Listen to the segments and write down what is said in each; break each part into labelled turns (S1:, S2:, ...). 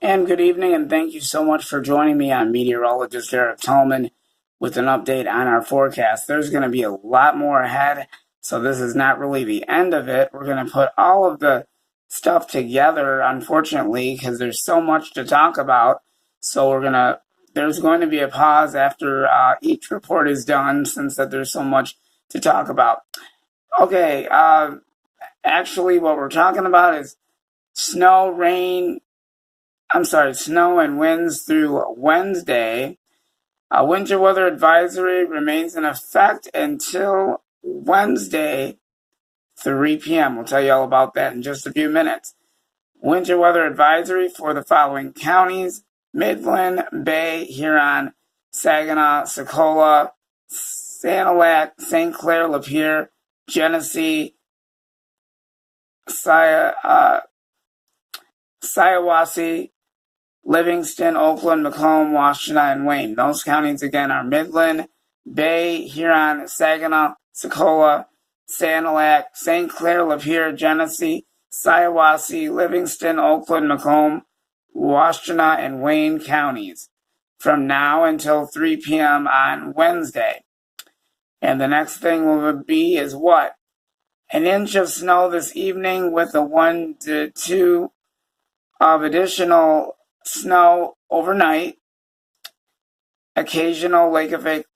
S1: And good evening, and thank you so much for joining me. I'm meteorologist Eric TALLMAN with an update on our forecast. There's going to be a lot more ahead, so this is not really the end of it. We're going to put all of the stuff together, unfortunately, because there's so much to talk about. So there's going to be a pause after each report is done, since that there's so much to talk about. Okay, actually, what we're talking about is snow and winds through Wednesday. A winter weather advisory remains in effect until Wednesday, 3 p.m. We'll tell you all about that in just a few minutes. Winter weather advisory for the following counties: Midland, Bay, Huron, Saginaw, Socola, Sanilac, St. Clair, Lapeer, Genesee, Shiawassee, Livingston, Oakland, Macomb, Washtenaw, and Wayne. Those counties again are Midland, Bay, Huron, Saginaw, Socola, Sanilac, St. Clair, Lapeer, Genesee, Shiawassee, Livingston, Oakland, Macomb, Washtenaw, and Wayne counties from now until 3 p.m. on Wednesday. And the next thing will be is what? An inch of snow this evening with a 1 to 2 of additional snow overnight. Occasional lake effect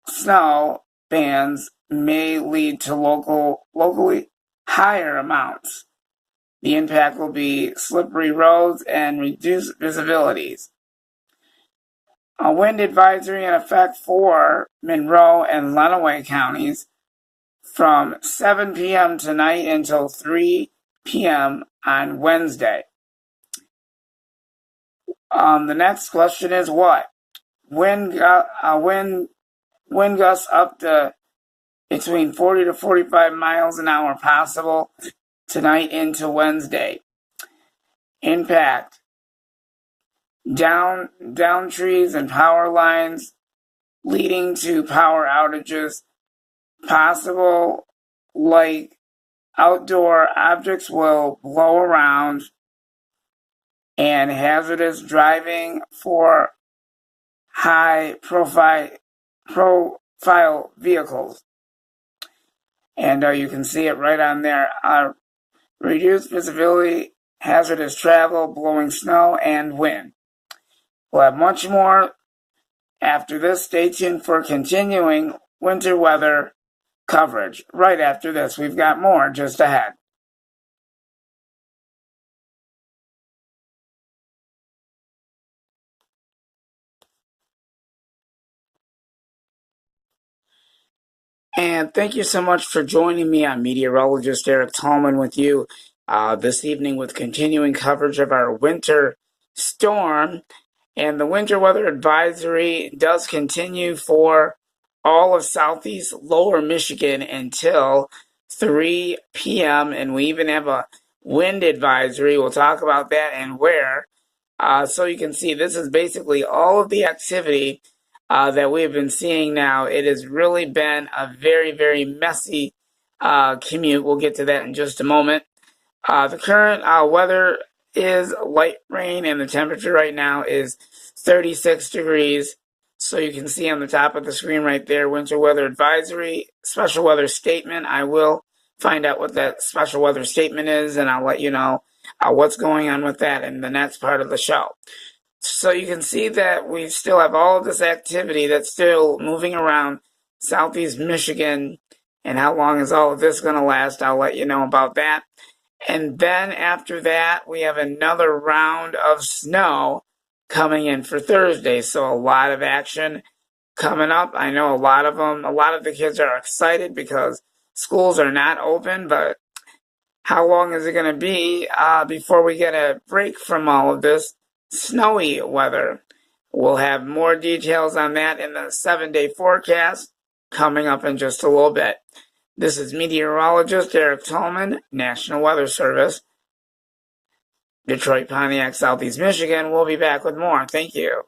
S1: snow bands may lead to locally higher amounts. The impact will be slippery roads and reduced visibilities. A wind advisory in effect for Monroe and Lenawee counties from 7 p.m. tonight until 3 p.m. on Wednesday. The next question is what? Wind gusts up to between 40 to 45 miles an hour possible tonight into Wednesday. Impact: down trees and power lines, leading to power outages. Possible, like outdoor objects will blow around, and hazardous driving for high profile vehicles. And you can see it right on there. Reduced visibility, hazardous travel, blowing snow, and wind. We'll have much more after this. Stay tuned for continuing winter weather coverage. Right after this, we've got more just ahead. And thank you so much for joining me. I'm meteorologist Eric TALLMAN with you this evening with continuing coverage of our winter storm. And the winter weather advisory does continue for all of southeast lower Michigan until 3 p.m. And we even have a wind advisory. We'll talk about that and where. So you can see this is basically all of the activity that we've been seeing now. It has really been a very, very messy commute. We'll get to that in just a moment. The current weather is light rain, and the temperature right now is 36 degrees. So you can see on the top of the screen right there, winter weather advisory, special weather statement. I will find out what that special weather statement is, and I'll let you know what's going on with that in the next part of the show. So you can see that we still have all of this activity that's still moving around southeast Michigan. And how long is all of this going to last? I'll let you know about that. And then after that, we have another round of snow coming in for Thursday. So a lot of action coming up. I know a lot of the kids are excited because schools are not open, but how long is it going to be before we get a break from all of this snowy weather? We'll have more details on that in the 7-day forecast coming up in just a little bit. This is meteorologist Eric TALLMAN, National Weather Service, Detroit, Pontiac, Southeast Michigan. We'll be back with more. Thank you.